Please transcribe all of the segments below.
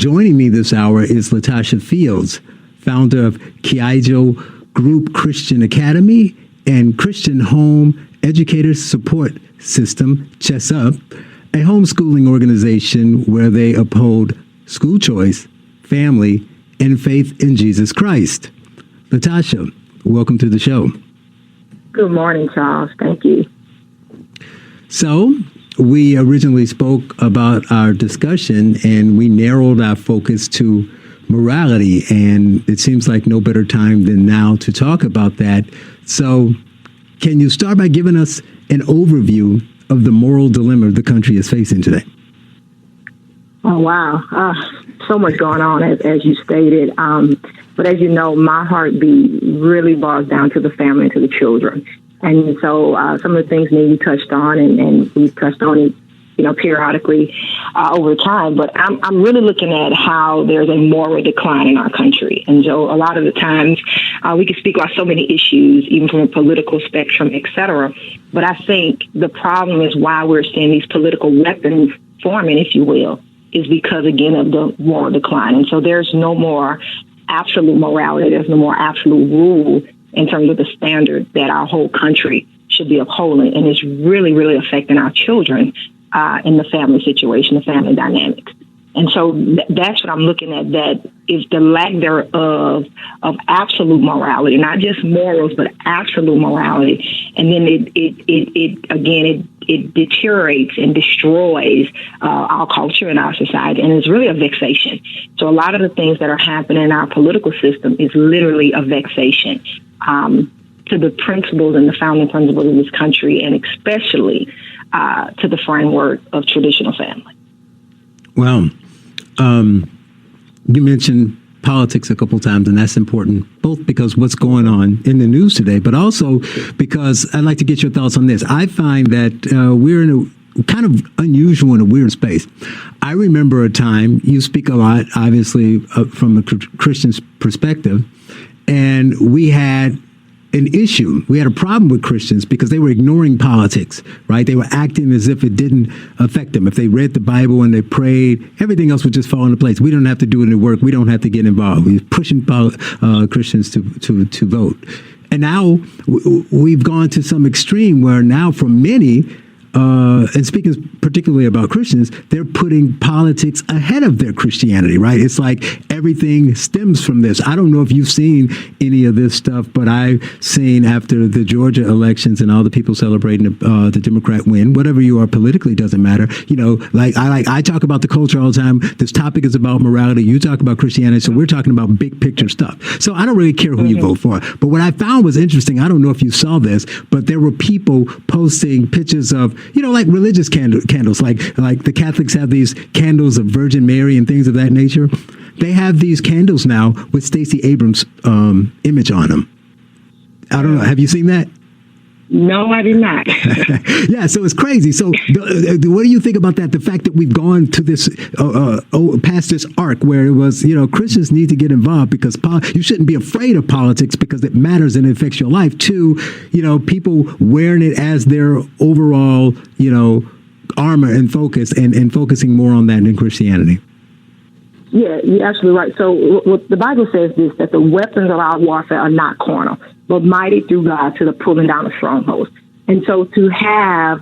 Joining me this hour is Latasha Fields, founder of CHESSUP Group Christian Academy and Christian Home Educators Support System, CHESSUP, a homeschooling organization where they uphold school choice, family, and faith in Jesus Christ. Latasha, welcome to the show. Good morning, Charles. Thank you. So, we originally spoke about our discussion and we narrowed our focus to morality, and it seems like no better time than now to talk about that. So, can you start by giving us an overview of the moral dilemma the country is facing today? Oh, wow. So much going on, as you stated. But as you know, my heartbeat really boils down to the family and to the children. And so some of the things that you touched on, and we've touched on it, periodically over time. But I'm really looking at how there's a moral decline in our country. And so a lot of the times we can speak about so many issues, even from a political spectrum, et cetera. But I think the problem is why we're seeing these political weapons forming, if you will, is because, again, of the moral decline. And so there's no more absolute morality. There's no more absolute rule in terms of the standard that our whole country should be upholding. And it's really, really affecting our children in the family situation, the family dynamics. And so that's what I'm looking at, that is the lack thereof of absolute morality, not just morals, but absolute morality. And then it deteriorates and destroys our culture and our society. And it's really a vexation. So a lot of the things that are happening in our political system is literally a vexation to the principles and the founding principles of this country, and especially to the framework of traditional family. Well, you mentioned politics a couple times, and that's important, both because what's going on in the news today, but also because I'd like to get your thoughts on this. I find that we're in a kind of unusual and a weird space. I remember a time, you speak a lot, obviously, from a Christian perspective, and we had an issue. We had a problem with Christians because they were ignoring politics, right? They were acting as if it didn't affect them. If they read the Bible and they prayed, everything else would just fall into place. We don't have to do any work. We don't have to get involved. We're pushing Christians to vote. And now we've gone to some extreme where now for many, and speaking particularly about Christians, they're putting politics ahead of their Christianity, right? It's like everything stems from this. I don't know if you've seen any of this stuff, but I've seen after the Georgia elections and all the people celebrating the Democrat win, whatever you are politically doesn't matter. I talk about the culture all the time. This topic is about morality. You talk about Christianity. So we're talking about big picture stuff. So I don't really care who you vote for. But what I found was interesting, I don't know if you saw this, but there were people posting pictures of, like religious candles, like the Catholics have these candles of Virgin Mary and things of that nature. They have these candles now with Stacey Abrams' image on them. I don't know. Have you seen that? No, I did not. Yeah, so it's crazy. So what do you think about that? The fact that we've gone to this, past this arc where it was, Christians need to get involved because you shouldn't be afraid of politics because it matters and it affects your life, to, people wearing it as their overall, armor and focus and focusing more on that than Christianity. Yeah, you're absolutely right. So what the Bible says is that the weapons of our warfare are not carnal, but mighty through God to the pulling down of strongholds. And so to have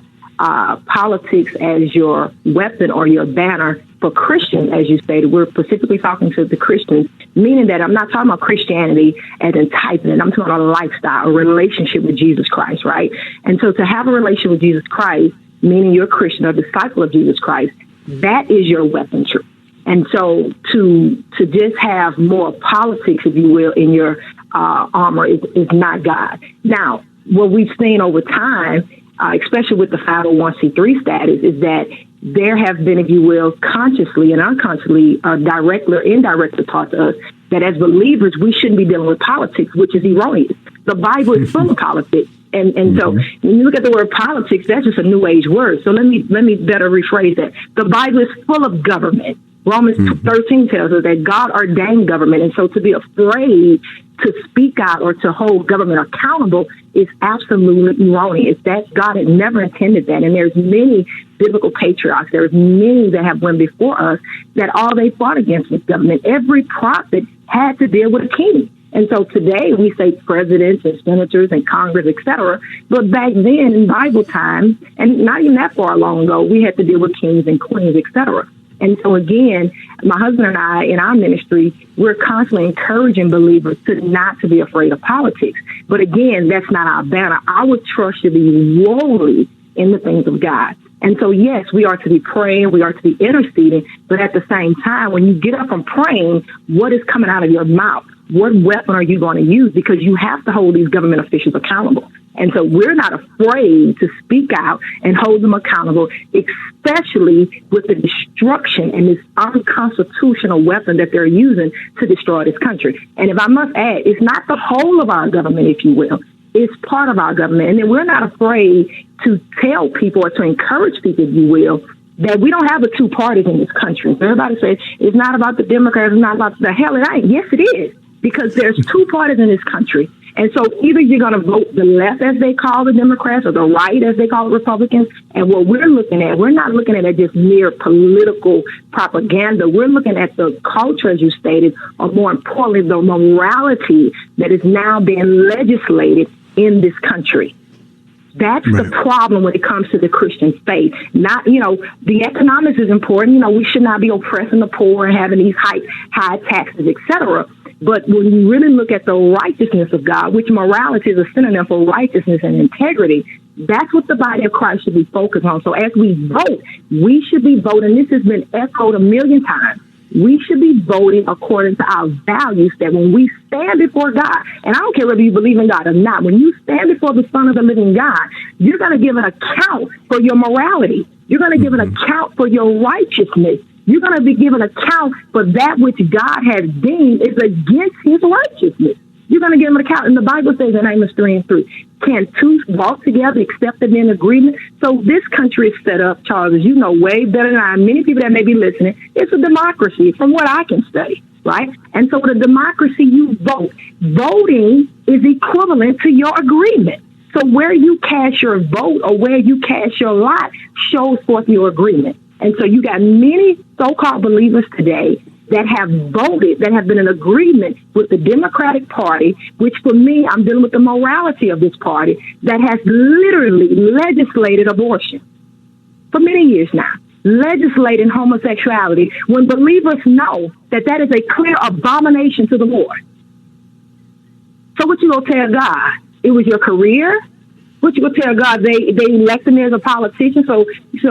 politics as your weapon or your banner for Christians, as you stated, we're specifically talking to the Christians, meaning that I'm not talking about Christianity as in typing it. I'm talking about a lifestyle, a relationship with Jesus Christ, right? And so to have a relationship with Jesus Christ, meaning you're a Christian or a disciple of Jesus Christ, that is your weaponry. And so to just have more politics, if you will, in your armor is not God. Now, what we've seen over time, especially with the 501c3 status, is that there have been, if you will, consciously and unconsciously, directly or indirectly taught to us that as believers, we shouldn't be dealing with politics, which is erroneous. The Bible is full of politics. And so when you look at the word politics, that's just a new age word. So let me better rephrase that. The Bible is full of government. Romans 13 tells us that God ordained government. And so to be afraid to speak out or to hold government accountable is absolutely erroneous. That God had never intended that. And there's many biblical patriarchs, there's many that have went before us that all they fought against was government. Every prophet had to deal with a king. And so today we say presidents and senators and Congress, etc. But back then in Bible times, and not even that far long ago, we had to deal with kings and queens, etc. And so again, my husband and I in our ministry, we're constantly encouraging believers not to be afraid of politics. But again, that's not our banner. Our trust should be wholly in the things of God. And so, yes, we are to be praying, we are to be interceding, but at the same time, when you get up from praying, what is coming out of your mouth? What weapon are you going to use? Because you have to hold these government officials accountable. And so we're not afraid to speak out and hold them accountable, especially with the destruction and this unconstitutional weapon that they're using to destroy this country. And if I must add, it's not the whole of our government, if you will. It's part of our government. And then we're not afraid to tell people or to encourage people, if you will, that we don't have the two parties in this country. So everybody says it's not about the Democrats, it's not about the hell it ain't. Yes, it is, because there's two parties in this country. And so either you're going to vote the left, as they call the Democrats, or the right, as they call the Republicans. And what we're looking at, we're not looking at it just mere political propaganda. We're looking at the culture, as you stated, or more importantly, the morality that is now being legislated in this country. That's right. The problem when it comes to the Christian faith. Not, the economics is important. We should not be oppressing the poor and having these high taxes, etc. But when you really look at the righteousness of God, which morality is a synonym for righteousness and integrity, that's what the body of Christ should be focused on. So as we vote, we should be voting. This has been echoed a million times. We should be voting according to our values, that when we stand before God, and I don't care whether you believe in God or not, when you stand before the Son of the living God, you're going to give an account for your morality. You're going to give an account for your righteousness. You're going to be given account for that which God has deemed is against his righteousness. You're going to give an account. And the Bible says in Amos 3:3, can two walk together except to be in agreement? So this country is set up, Charles, as you know way better than I. Many people that may be listening, it's a democracy from what I can study, right? And so with a democracy, you vote. Voting is equivalent to your agreement. So where you cast your vote or where you cast your lot shows forth your agreement. And so you got many so-called believers today that have voted, that have been in agreement with the Democratic Party, which for me, I'm dealing with the morality of this party, that has literally legislated abortion for many years now, legislating homosexuality, when believers know that that is a clear abomination to the Lord. So what you gonna tell God? It was your career? What you gonna tell God? They elected me as a politician, so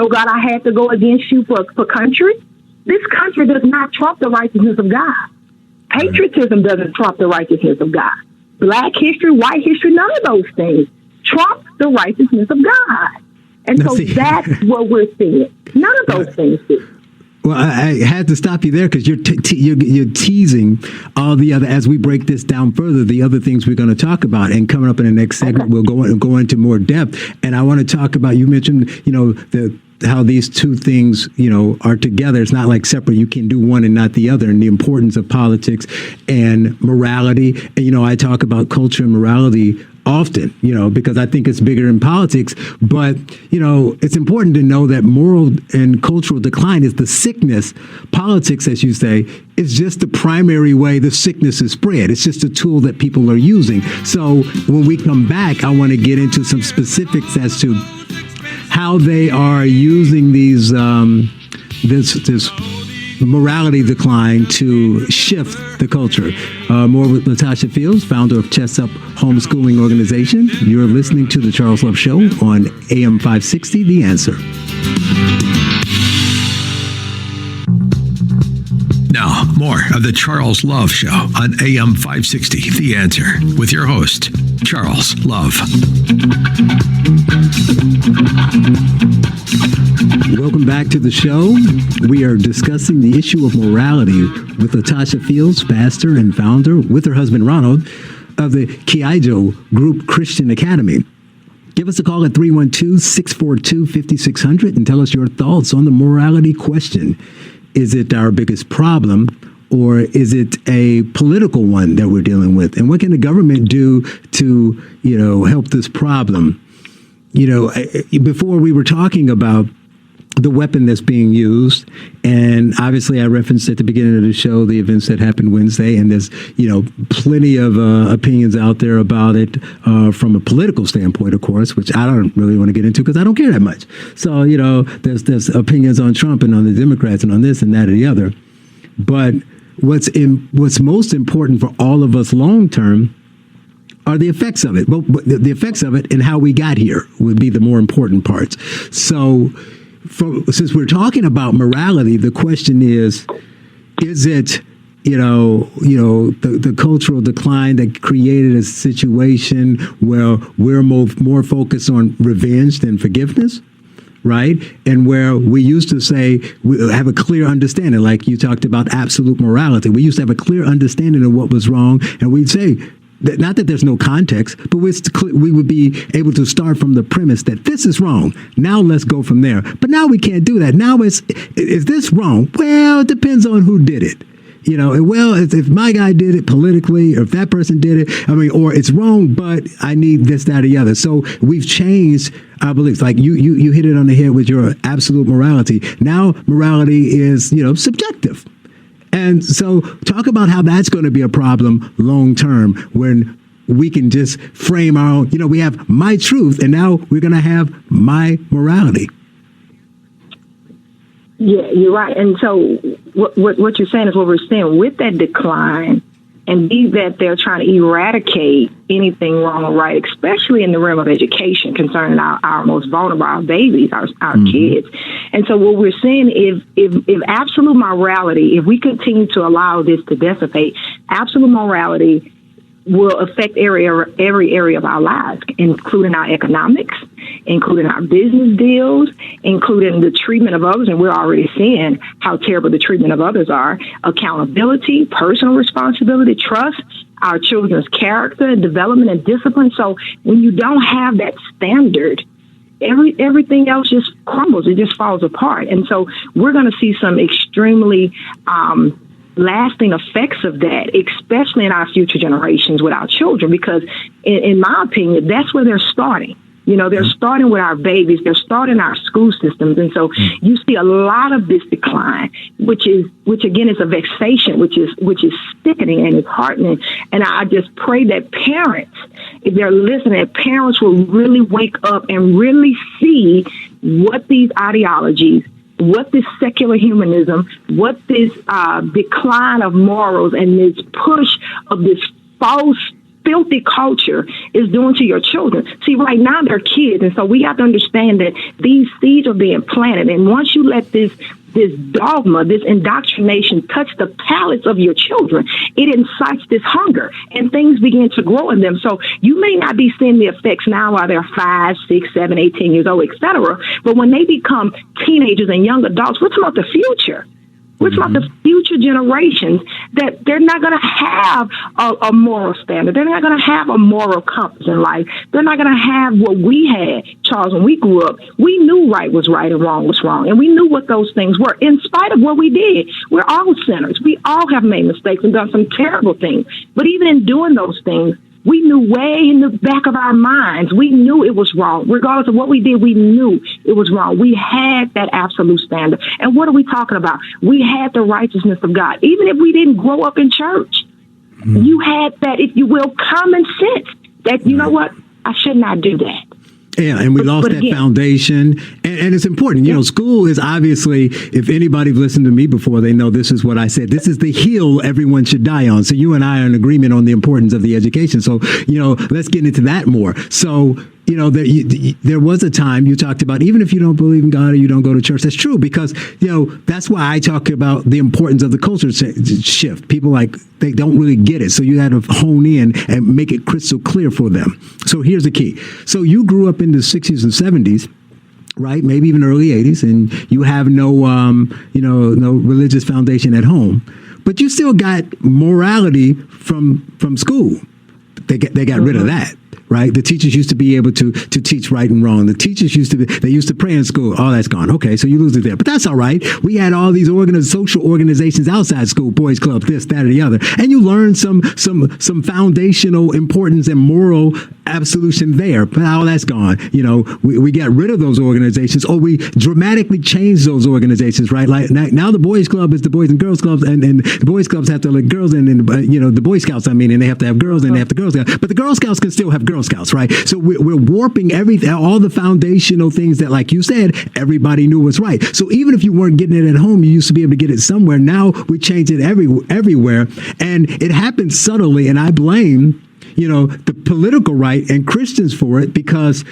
God, I had to go against you for country? This country does not trump the righteousness of God. Patriotism doesn't trump the righteousness of God. Black history, white history, none of those things trump the righteousness of God. And so that's what we're seeing. None of those things do. Well, I had to stop you there because you're teasing all the other, as we break this down further, the other things we're going to talk about. And coming up in the next segment, we'll go into more depth. And I want to talk about, you mentioned, how these two things, are together. It's not like separate. You can do one and not the other, and the importance of politics and morality. And, I talk about culture and morality often, because I think it's bigger in politics. But, it's important to know that moral and cultural decline is the sickness. Politics, as you say, is just the primary way the sickness is spread. It's just a tool that people are using. So when we come back, I want to get into some specifics as to how they are using these this morality decline to shift the culture. More with Latasha Fields, founder of CHESSUP homeschooling organization. You're listening to The Charles Love Show on AM 560, The Answer. Now, more of The Charles Love Show on AM 560, The Answer, with your host, Charles Love. Welcome back to the show. We are discussing the issue of morality with Latasha Fields, pastor and founder, with her husband Ronald, of the Kiaijo Group Christian Academy. Give us a call at 312-642-5600 and tell us your thoughts on the morality question. is it our biggest problem, or is it a political one that we're dealing with? And what can the government do to, help this problem? Before we were talking about the weapon that's being used, and obviously I referenced at the beginning of the show the events that happened Wednesday, and there's plenty of opinions out there about it from a political standpoint, of course, which I don't really want to get into because I don't care that much. So there's opinions on Trump and on the Democrats and on this and that and the other, but what's most important for all of us long term are the effects of it. Well, the effects of it and how we got here would be the more important parts. So since we're talking about morality, the question is it, the cultural decline that created a situation where we're more focused on revenge than forgiveness, right? And where we used to say, we have a clear understanding, like you talked about absolute morality. We used to have a clear understanding of what was wrong, and we'd say, not that there's no context, but we would be able to start from the premise that this is wrong. Now let's go from there. But now we can't do that. Now is this wrong? Well, it depends on who did it. If my guy did it politically, or if that person did it, or it's wrong, but I need this, that, or the other. So we've changed our beliefs. Like you hit it on the head with your absolute morality. Now morality is, subjective. And so talk about how that's going to be a problem long term when we can just frame our own, we have my truth and now we're going to have my morality. Yeah, you're right. And so what you're saying is what we're saying with that decline, and be that they're trying to eradicate anything wrong or right, especially in the realm of education concerning our most vulnerable, our babies, our kids. And so what we're saying is if absolute morality, if we continue to allow this to dissipate, absolute morality will affect every area of our lives, including our economics, including our business deals, including the treatment of others. And we're already seeing how terrible the treatment of others are. Accountability, personal responsibility, trust, our children's character, development, and discipline. So when you don't have that standard, everything else just crumbles. It just falls apart. And so we're going to see some extremely lasting effects of that, especially in our future generations with our children, because in my opinion, that's where they're starting. They're starting with our babies. They're starting our school systems. And so you see a lot of this decline, which again is a vexation, which is sickening and it's heartening. And I just pray that parents, if they're listening, parents will really wake up and really see what these ideologies, what this secular humanism, what this decline of morals and this push of this false, filthy culture is doing to your children. See, right now they're kids, and so we have to understand that these seeds are being planted. And once you let this dogma, this indoctrination touch the palates of your children, it incites this hunger, and things begin to grow in them. So you may not be seeing the effects now while they're 5, 6, 7, 18 years old, etc. But when they become teenagers and young adults, we're talking about the future. We're talking about the future generations that they're not going to have a moral standard. They're not going to have a moral compass in life. They're not going to have what we had, Charles, when we grew up. We knew right was right and wrong was wrong. And we knew what those things were in spite of what we did. We're all sinners. We all have made mistakes and done some terrible things. But even in doing those things, we knew way in the back of our minds, we knew it was wrong. Regardless of what we did, we knew it was wrong. We had that absolute standard. And what are we talking about? We had the righteousness of God. Even if we didn't grow up in church, you had that, if you will, common sense that, you know what, I should not do that. Yeah, and we lost that foundation. And it's important. School is obviously, if anybody's listened to me before, they know this is what I said. This is the hill everyone should die on. So you and I are in agreement on the importance of the education. So, let's get into that more. So, there was a time you talked about, even if you don't believe in God or you don't go to church, that's true, because, that's why I talk about the importance of the culture shift. People they don't really get it. So you had to hone in and make it crystal clear for them. So here's the key. So you grew up in the 60s and 70s, right? Maybe even early 80s, and you have no religious foundation at home, but you still got morality from school. They got rid of that. Right, the teachers used to be able to teach right and wrong. The teachers used to pray in school. All that's gone. Okay, so you lose it there, but that's all right. We had all these social organizations outside school, boys clubs, this, that, or the other, and you learn some foundational importance and moral absolution there. But all that's gone. We got rid of those organizations, or we dramatically changed those organizations. Right, like now the boys club is the Boys and Girls Clubs, and the boys clubs have to let girls in, and the Boy Scouts. I mean, and they have to have girls, and they have the Girl Scouts, but the Girl Scouts can still have Girl Scouts, right? So we're warping everything, all the foundational things that, like you said, everybody knew was right. So even if you weren't getting it at home, you used to be able to get it somewhere. Now we change it everywhere, and it happens subtly. And I blame, the political right and Christians for it, because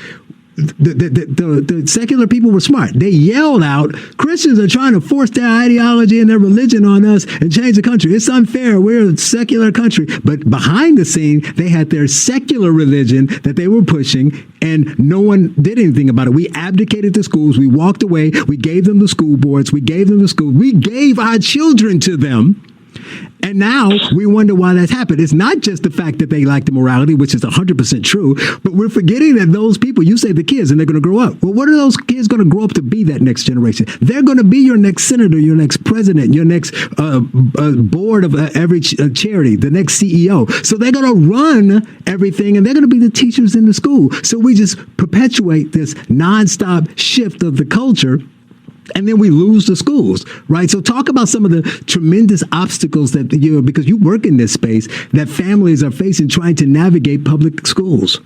the secular people were smart. They yelled out, Christians are trying to force their ideology and their religion on us and change the country. It's unfair. We're a secular country. But behind the scene, they had their secular religion that they were pushing, and no one did anything about it. We abdicated the schools. We walked away. We gave them the school boards. We gave them the school. We gave our children to them. And now we wonder why that's happened. It's not just the fact that they lack the morality, which is 100% true, but we're forgetting that those people, you say the kids, and they're going to grow up. Well, what are those kids going to grow up to be that next generation? They're going to be your next senator, your next president, your next board of every charity, the next CEO. So they're going to run everything, and they're going to be the teachers in the school. So we just perpetuate this nonstop shift of the culture, and then we lose the schools, right? So talk about some of the tremendous obstacles that because you work in this space, that families are facing trying to navigate public schools.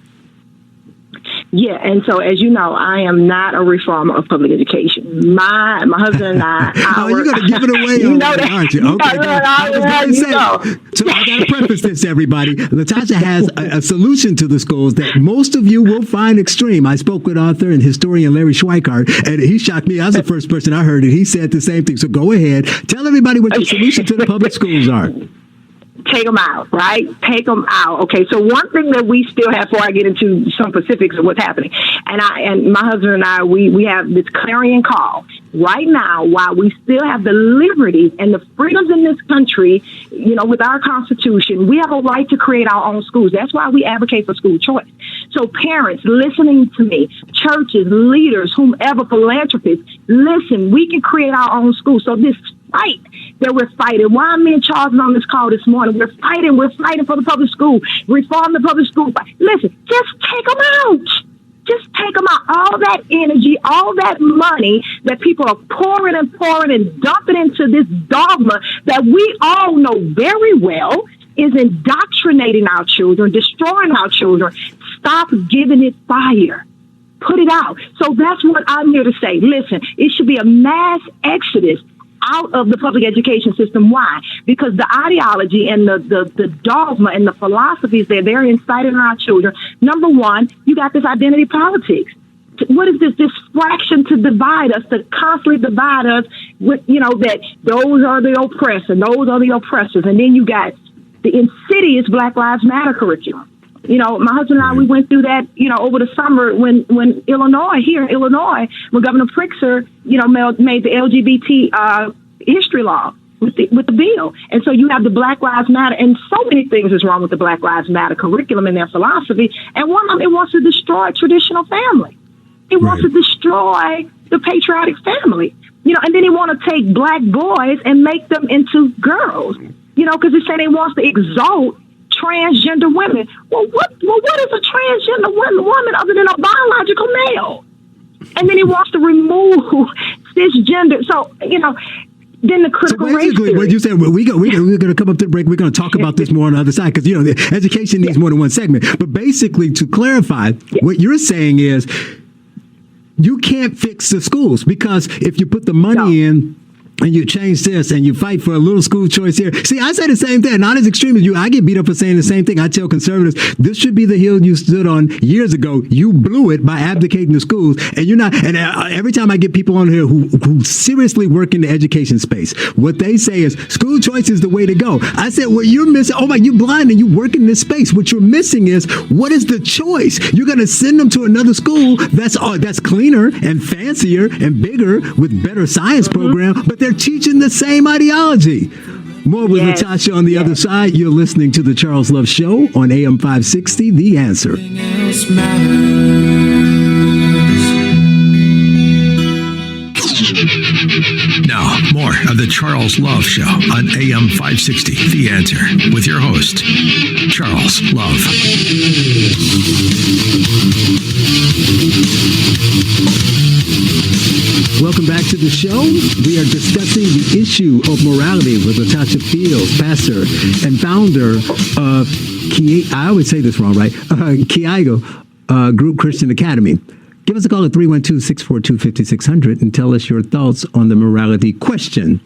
Yeah, and so as you know, I am not a reformer of public education. My husband and I. You're going to give it away, you know that, aren't you? Okay, I was going to say. So I got to preface this, everybody. Latasha has a solution to the schools that most of you will find extreme. I spoke with author and historian Larry Schweikart, and he shocked me. I was the first person I heard it. He said the same thing. So go ahead, tell everybody what your solution to the public schools are. Take them out, right? Take them out. Okay, so one thing that we still have, before I get into some specifics of what's happening, and my husband and I, we have this clarion call right now, while we still have the liberties and the freedoms in this country, with our Constitution, we have a right to create our own schools. That's why we advocate for school choice. So parents listening to me, churches, leaders, whomever, philanthropists, listen, we can create our own schools. So this fight that we're fighting, why me and Charles are on this call this morning, we're fighting for the public school, reform the public school. Listen, just take them out. Just take them out. All that energy, all that money that people are pouring and dumping into this dogma that we all know very well is indoctrinating our children, destroying our children. Stop giving it fire. Put it out. So that's what I'm here to say. Listen, it should be a mass exodus out of the public education system. Why? Because the ideology and the dogma and the philosophies that they're inciting on our children. Number one, you got this identity politics. What is this fraction to divide us, to constantly divide us with, that those are the oppressed and those are the oppressors. And then you got the insidious Black Lives Matter curriculum. My husband and I, we went through that, over the summer when here in Illinois, when Governor Pritzker, made the LGBT history law with the bill. And so you have the Black Lives Matter, and so many things is wrong with the Black Lives Matter curriculum and their philosophy. And one of them, it wants to destroy traditional family. It wants to destroy the patriotic family, and then he want to take Black boys and make them into girls, because they say they wants to exalt transgender women. Well, what is a transgender woman other than a biological male? And then he wants to remove cisgender. So, then the critical race theory. What you said, we're going to come up to the break. We're going to talk about this more on the other side, because, the education needs more than one segment. But basically, to clarify, what you're saying is you can't fix the schools, because if you put the money in, and you change this and you fight for a little school choice here. See, I say the same thing, not as extreme as you. I get beat up for saying the same thing. I tell conservatives, this should be the hill you stood on years ago. You blew it by abdicating the schools. And you're not, and every time I get people on here who seriously work in the education space, what they say is school choice is the way to go. I said, well, you're missing, you blind and you work in this space. What you're missing is, what is the choice? You're going to send them to another school that's cleaner and fancier and bigger with better science program, but they're teaching the same ideology. More with Yes. Latasha on the other side. You're listening to the Charles Love Show on AM 560, The Answer. Now, more of the Charles Love Show on AM 560, The Answer, with your host, Charles Love. Welcome back to the show. We are discussing the issue of morality with Latasha Fields, pastor and founder of I always say this wrong, right? Kiaigo Group Christian Academy. Give us a call at 312-642-5600 and tell us your thoughts on the morality question.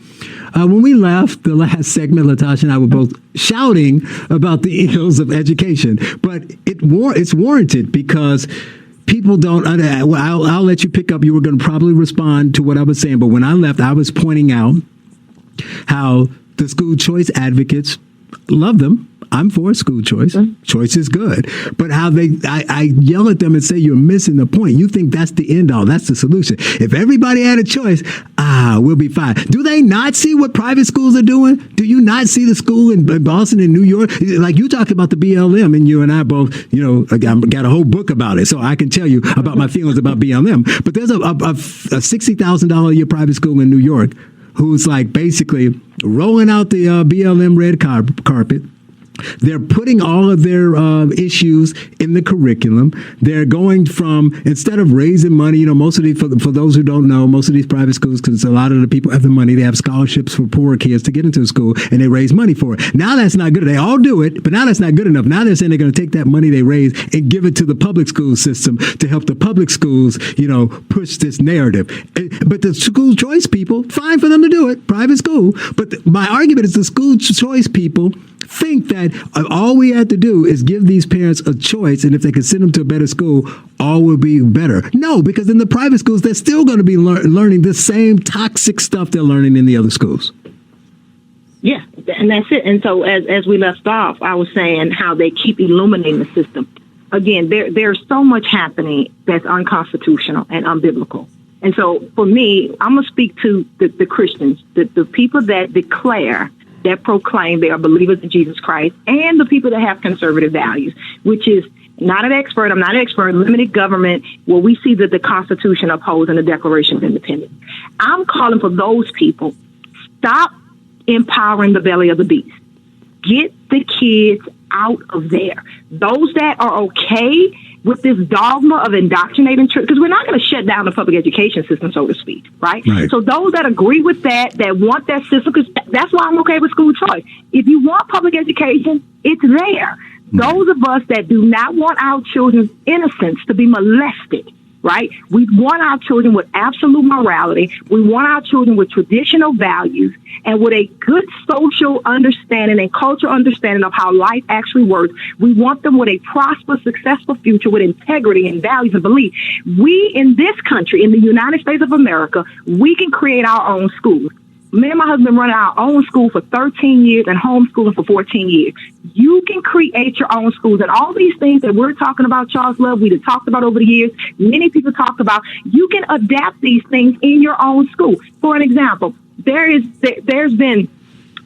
When we left the last segment, Latasha and I were both shouting about the ills of education, but it's warranted because people don't. I'll let you pick up. You were going to probably respond to what I was saying, but when I left, I was pointing out how the school choice advocates love them. I'm for school choice. Choice is good. But how I yell at them and say, you're missing the point. You think that's the end all. That's the solution. If everybody had a choice, we'll be fine. Do they not see what private schools are doing? Do you not see the school in Boston and New York? Like you talked about the BLM, and you and I both, got a whole book about it. So I can tell you about my feelings about BLM. But there's a $60,000 a year private school in New York who's like basically rolling out the BLM red carpet. They're putting all of their issues in the curriculum. They're going from, instead of raising money, most of these, for those who don't know, most of these private schools, because a lot of the people have the money, they have scholarships for poor kids to get into school, and they raise money for it. Now that's not good. They all do it, but now that's not good enough. Now they're saying they're going to take that money they raise and give it to the public school system to help the public schools, push this narrative. But the school choice people, fine for them to do it, private school. But my argument is the school choice people think that all we have to do is give these parents a choice, and if they can send them to a better school, all will be better. No, because in the private schools, they're still going to be learning the same toxic stuff they're learning in the other schools. Yeah, and that's it. And so as we left off, I was saying how they keep illuminating the system. Again, there's so much happening that's unconstitutional and unbiblical. And so for me, I'm going to speak to the Christians, the people that declare, that proclaim they are believers in Jesus Christ, and the people that have conservative values, which is not an expert. I'm not an expert. Limited government, where we see that the Constitution upholds and the Declaration of Independence. I'm calling for those people. Stop empowering the belly of the beast. Get the kids out of there. Those that are okay with this dogma of indoctrinating church, because we're not going to shut down the public education system, so to speak, right? So those that agree with that want that system, because that's why I'm okay with school choice. If you want public education, it's there. Those of us that do not want our children's innocence to be molested, right? We want our children with absolute morality. We want our children with traditional values and with a good social understanding and cultural understanding of how life actually works. We want them with a prosperous, successful future with integrity and values and belief. We in this country, in the United States of America, we can create our own schools. Me and my husband run our own school for 13 years and homeschooling for 14 years. You can create your own schools. And all these things that we're talking about, Charles Love, we've talked about over the years, many people talk about, you can adapt these things in your own school. For an example, there's been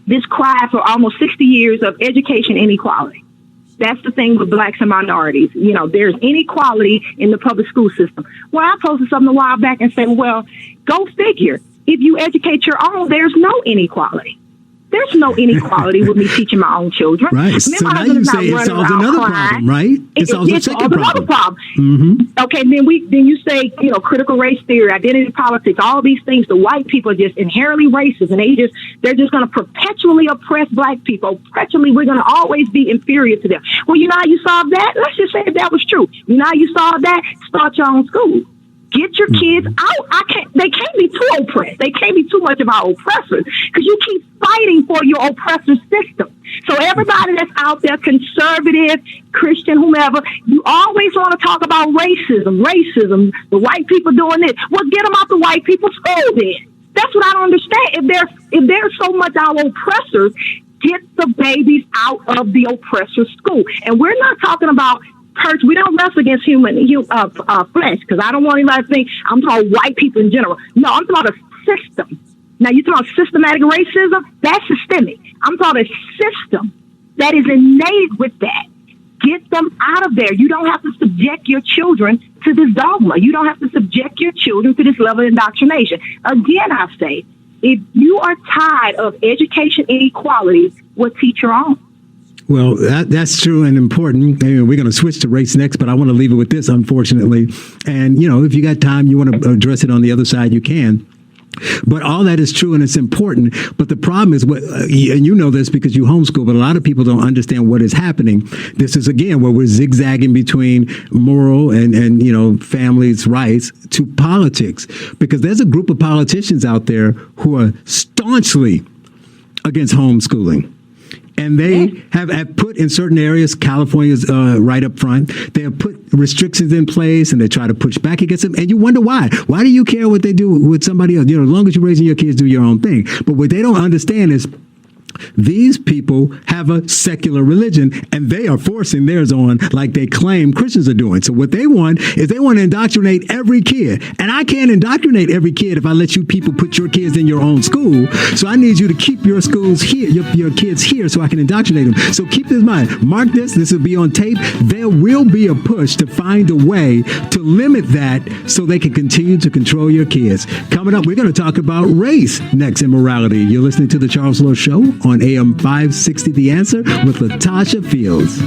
this cry for almost 60 years of education inequality. That's the thing with blacks and minorities. There's inequality in the public school system. Well, I posted something a while back and said, well, go figure. If you educate your own, there's no inequality. There's no inequality with me teaching my own children. Right. So now you say it solves another problem, right? It solves a second problem. Mm-hmm. Okay, then you say, critical race theory, identity politics, all these things. The white people are just inherently racist, and they're just going to perpetually oppress black people. Perpetually, we're going to always be inferior to them. Well, you know how you solve that? Let's just say if that was true. You know how you solve that? Start your own school. Get your kids out. They can't be too oppressed. They can't be too much of our oppressors, because you keep fighting for your oppressor system. So everybody that's out there, conservative, Christian, whomever, you always want to talk about racism, the white people doing this. Well, get them out the white people's school then. That's what I don't understand. If there's so much our oppressors, get the babies out of the oppressor school. And we're not talking about we don't wrestle against flesh, because I don't want anybody to think I'm talking white people in general. No, I'm talking about a system. Now, you talk about systematic racism, that's systemic. I'm talking a system that is innate with that. Get them out of there. You don't have to subject your children to this dogma. You don't have to subject your children to this level of indoctrination. Again, I say, if you are tired of education inequality, well, teach your own. Well, that's true and important. We're going to switch to race next, but I want to leave it with this, unfortunately. And, if you got time, you want to address it on the other side, you can. But all that is true and it's important. But the problem is, and you know this because you homeschool, but a lot of people don't understand what is happening. This is, again, where we're zigzagging between moral and families' rights to politics. Because there's a group of politicians out there who are staunchly against homeschooling. And they have put in certain areas, California's right up front, they have put restrictions in place and they try to push back against them. And you wonder why. Why do you care what they do with somebody else? As long as you're raising your kids, do your own thing. But what they don't understand is these people have a secular religion and they are forcing theirs on like they claim Christians are doing. So what they want is they want to indoctrinate every kid. And I can't indoctrinate every kid if I let you people put your kids in your own school. So I need you to keep your schools here, your kids here, so I can indoctrinate them. So keep this in mind. Mark this. This will be on tape. There will be a push to find a way to limit that so they can continue to control your kids. Coming up, we're going to talk about race next in morality. You're listening to The Charles Lowe Show on AM 560 The Answer with Latasha Fields.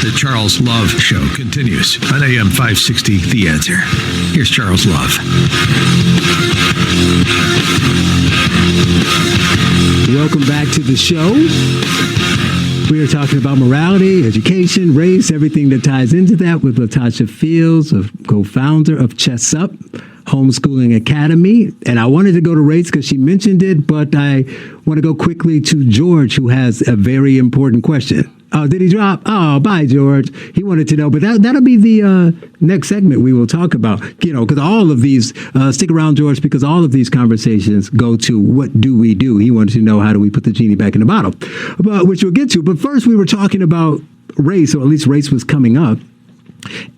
The Charles Love Show continues on AM 560 The Answer. Here's Charles Love. Welcome back to the show. We are talking about morality, education, race, everything that ties into that with Latasha Fields, a co-founder of CHESSUP, Homeschooling Academy. And I wanted to go to race because she mentioned it, but I want to go quickly to George, who has a very important question. Oh, did he drop? Oh, bye, George. He wanted to know, but that'll be the next segment we will talk about, because all of these, stick around, George, because all of these conversations go to what do we do? He wanted to know how do we put the genie back in the bottle, which we'll get to. But first we were talking about race, or at least race was coming up.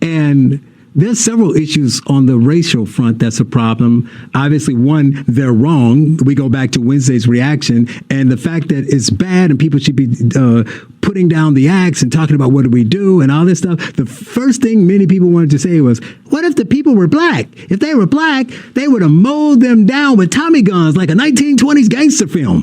And there's several issues on the racial front that's a problem. Obviously, one, they're wrong. We go back to Wednesday's reaction and the fact that it's bad and people should be putting down the axe and talking about what do we do and all this stuff. The first thing many people wanted to say was, what if the people were black? If they were black, they would have mowed them down with Tommy guns like a 1920s gangster film,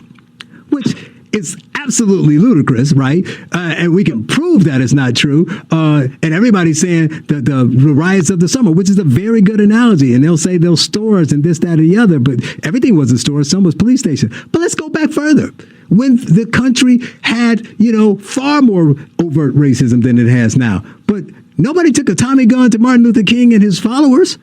which is absolutely ludicrous, right? And we can prove that it's not true. And everybody's saying that the riots of the summer, which is a very good analogy. And they'll say those stores and this, that, and the other. But everything was a store. Some was police station. But let's go back further. When the country had, far more overt racism than it has now. But nobody took a Tommy gun to Martin Luther King and his followers.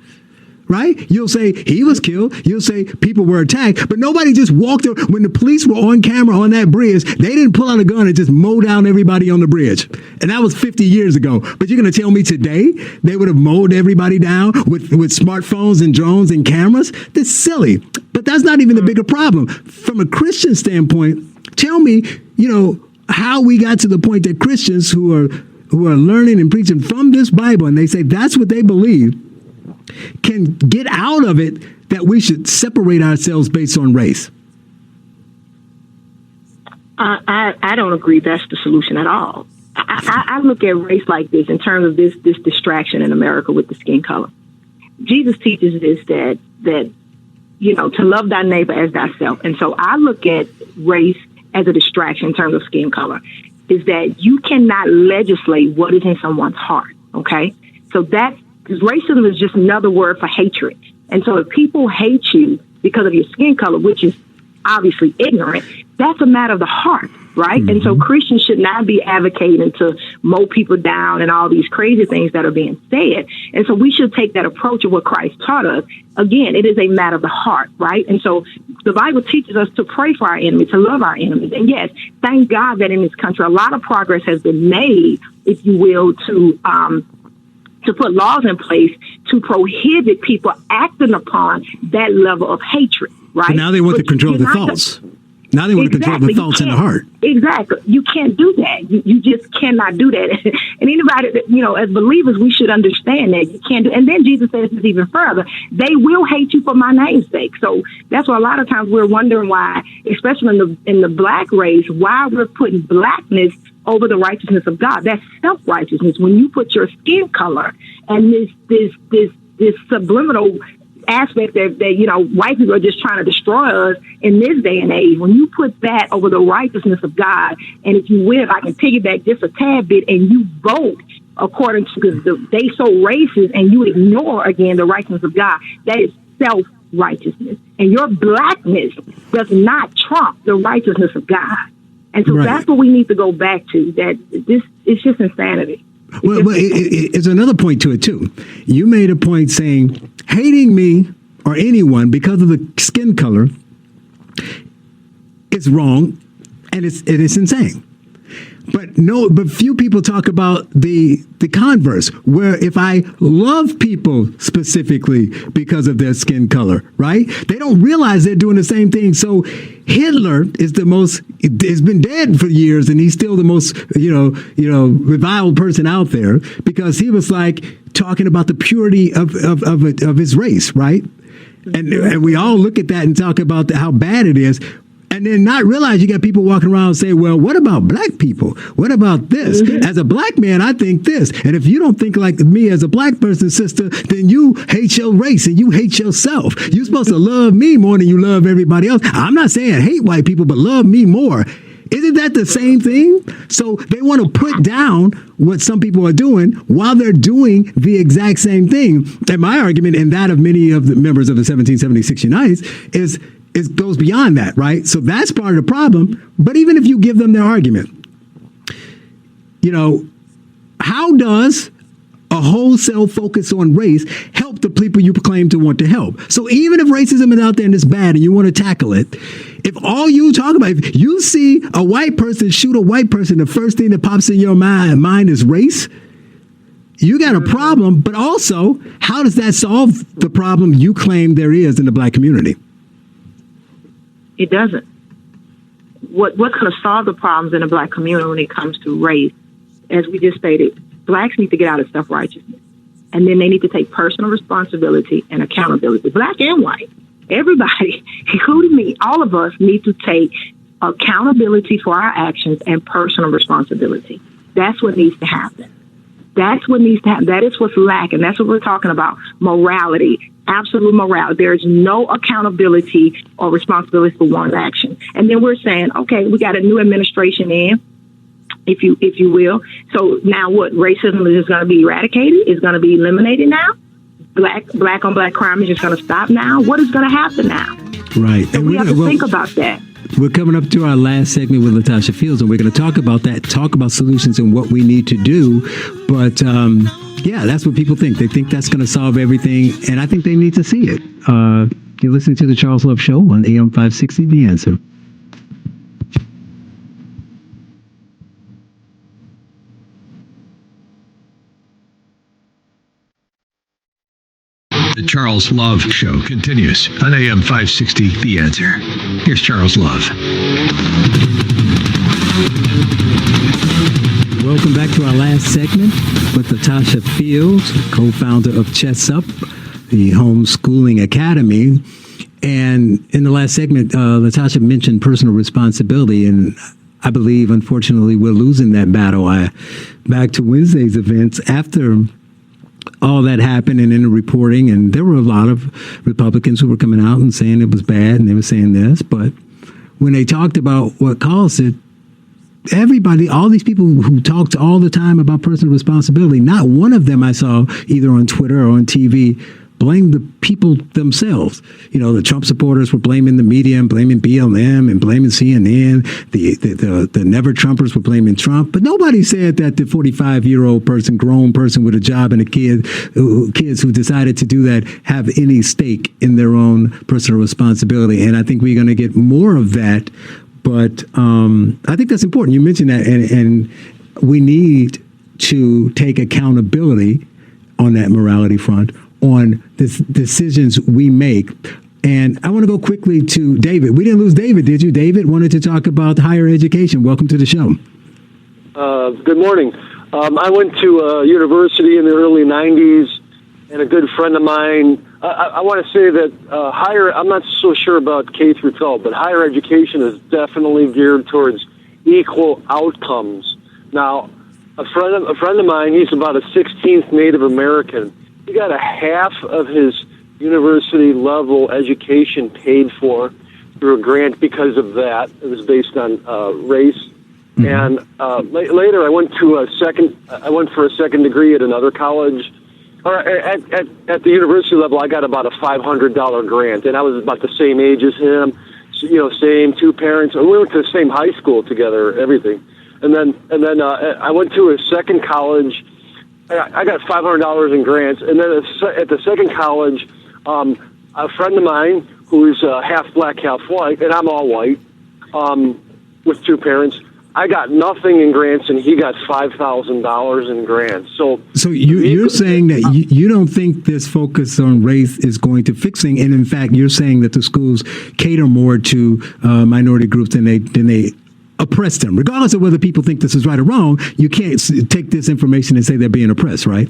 Right? You'll say he was killed. You'll say people were attacked, but nobody just walked up. When the police were on camera on that bridge, they didn't pull out a gun and just mow down everybody on the bridge. And that was 50 years ago. But you're going to tell me today they would have mowed everybody down with smartphones and drones and cameras? That's silly. But that's not even the bigger problem. From a Christian standpoint, tell me, how we got to the point that Christians who are learning and preaching from this Bible, and they say that's what they believe, can get out of it that we should separate ourselves based on race. I don't agree that's the solution at all. I look at race like this in terms of this distraction in America with the skin color. Jesus teaches this that to love thy neighbor as thyself. And so I look at race as a distraction in terms of skin color, is that you cannot legislate what is in someone's heart. Okay. So because racism is just another word for hatred. And so if people hate you because of your skin color, which is obviously ignorant, that's a matter of the heart, right? Mm-hmm. And so Christians should not be advocating to mow people down and all these crazy things that are being said. And so we should take that approach of what Christ taught us. Again, it is a matter of the heart, right? And so the Bible teaches us to pray for our enemies, to love our enemies. And yes, thank God that in this country, a lot of progress has been made, if you will, to put laws in place to prohibit people acting upon that level of hatred, right? But now they want to control the thoughts. Now they want to control the Exactly. thoughts in the heart. Exactly. You can't do that. You just cannot do that. And anybody that, as believers, we should understand that you can't do. And then Jesus says this even further. They will hate you for my name's sake. So that's why a lot of times we're wondering why, especially in the black race, why we're putting blackness over the righteousness of God. That's self-righteousness. When you put your skin color and this subliminal aspect that white people are just trying to destroy us in this day and age, when you put that over the righteousness of God, and if you will, if I can piggyback just a tad bit, and you vote according to, because they so racist, and you ignore again the righteousness of God, that is self-righteousness, and your blackness does not trump the righteousness of God. And so that's what we need to go back to, that this is just insanity. Well, it's another point to it, too. You made a point saying hating me or anyone because of the skin color is wrong, and it's insane. But few people talk about the converse, where if I love people specifically because of their skin color, right? They don't realize they're doing the same thing. So Hitler has been dead for years, and he's still the most, reviled person out there, because he was like talking about the purity of his race, right? And we all look at that and talk about how bad it is. And then not realize you got people walking around and say, well, what about black people? What about this? Mm-hmm. As a black man, I think this. And if you don't think like me as a black person, sister, then you hate your race and you hate yourself. You're supposed to love me more than you love everybody else. I'm not saying hate white people, but love me more. Isn't that the same thing? So they want to put down what some people are doing while they're doing the exact same thing. And my argument, and that of many of the members of the 1776 Unites, is it goes beyond that, right? So that's part of the problem. But even if you give them their argument, how does a wholesale focus on race help the people you claim to want to help? So even if racism is out there and it's bad and you want to tackle it, if all you talk about, if you see a white person shoot a white person, the first thing that pops in your mind is race, you got a problem. But also, how does that solve the problem you claim there is in the black community? It doesn't. What's going to solve the problems in the black community when it comes to race, as we just stated, blacks need to get out of self-righteousness. And then they need to take personal responsibility and accountability. Black and white, everybody, including me, all of us need to take accountability for our actions and personal responsibility. That's what needs to happen. That's what needs to happen. That is what's lacking. That's what we're talking about. Morality. Absolute morality. There is no accountability or responsibility for one's action. And then we're saying, okay, we got a new administration in, if you will. So now what? Racism is just going to be eradicated? Is going to be eliminated now? Black on black crime is just going to stop now? What is going to happen now? Right. So we have to think about that. We're coming up to our last segment with Latasha Fields, and we're going to talk about that, talk about solutions and what we need to do. But that's what people think. They think that's going to solve everything, and I think they need to see it. You're listening to the Charles Love Show on AM 560, The Answer. The Charles Love Show continues on AM 560, The Answer. Here's Charles Love. Welcome back to our last segment with Latasha Fields, co-founder of CHESSUP, the homeschooling academy. And in the last segment, Latasha mentioned personal responsibility, and I believe, unfortunately, we're losing that battle. Back to Wednesday's events, after all that happened and in the reporting, and there were a lot of Republicans who were coming out and saying it was bad, and they were saying this, but when they talked about what caused it, everybody, all these people who talked all the time about personal responsibility, not one of them I saw either on Twitter or on TV blame the people themselves. The Trump supporters were blaming the media and blaming BLM and blaming CNN. The never Trumpers were blaming Trump, but nobody said that the 45-year-old person, grown person with a job and kids who decided to do that have any stake in their own personal responsibility. And I think we're going to get more of that. But I think that's important. You mentioned that, and we need to take accountability on that morality front, on the decisions we make. And I want to go quickly to David. We didn't lose David, did you? David wanted to talk about higher education. Welcome to the show. Good morning. I went to university in the early 90s, and a good friend of mine, I want to say that I'm not so sure about K through 12, but higher education is definitely geared towards equal outcomes. Now, a friend of mine, he's about a 16th Native American. He got a half of his university level education paid for through a grant because of that. It was based on race. Mm-hmm. And later, I went for a second degree at another college. Or at the university level, I got about a $500 grant, and I was about the same age as him. So, same two parents. We went to the same high school together, everything. And then I went to a second college. I got $500 in grants, and then at the second college, a friend of mine who's half black, half white, and I'm all white, with two parents. I got nothing in grants, and he got $5,000 in grants. So you're saying that you don't think this focus on race is going to fix things, and in fact, you're saying that the schools cater more to minority groups than they oppress them, regardless of whether people think this is right or wrong. You can't take this information and say they're being oppressed, right?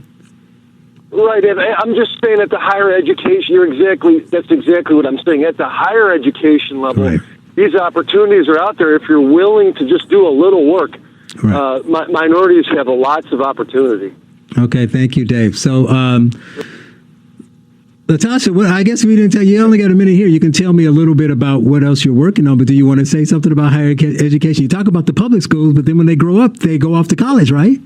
Right, and I'm just saying at the higher education, that's exactly what I'm saying. At the higher education level, right. These opportunities are out there if you're willing to just do a little work. Right. Minorities have lots of opportunity. Okay, thank you, Dave. So, Latasha, I guess we didn't tell you. You only got a minute here. You can tell me a little bit about what else you're working on, but do you want to say something about higher education? You talk about the public schools, but then when they grow up, they go off to college, right?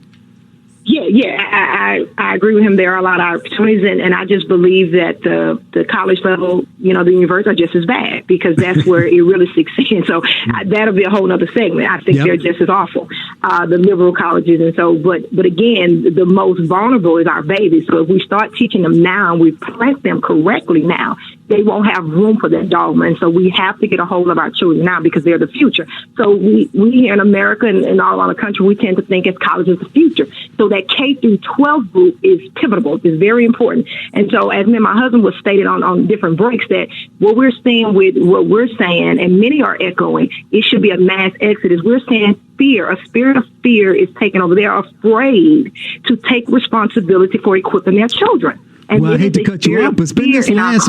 Yeah, I agree with him. There are a lot of opportunities, and I just believe that the college level, the universities are just as bad because that's where it really sinks in. So that'll be a whole other segment. I think they're just as awful, the liberal colleges, and so. But again, the most vulnerable is our babies. So if we start teaching them now, and we plant them correctly now, they won't have room for that dogma. And so we have to get a hold of our children now because they're the future. So we here in America and all around the country, we tend to think as college is the future. So that K through 12 group is pivotal. It's very important. And so as me and my husband was stated on different breaks, that what we're seeing with what we're saying, and many are echoing, it should be a mass exodus. We're saying fear, a spirit of fear is taking over. They are afraid to take responsibility for equipping their children. And well, I hate to cut you off, but spend this last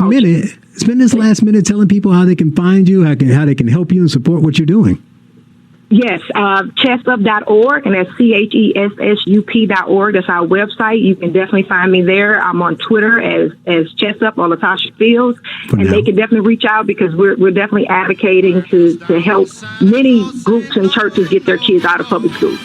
minute telling people how they can find you, how they can help you and support what you're doing. Yes, CHESSUP.org, and that's CHESSUP.org. That's our website. You can definitely find me there. I'm on Twitter as CHESSUP or Latasha Fields, they can definitely reach out because we're definitely advocating to help many groups and churches get their kids out of public schools.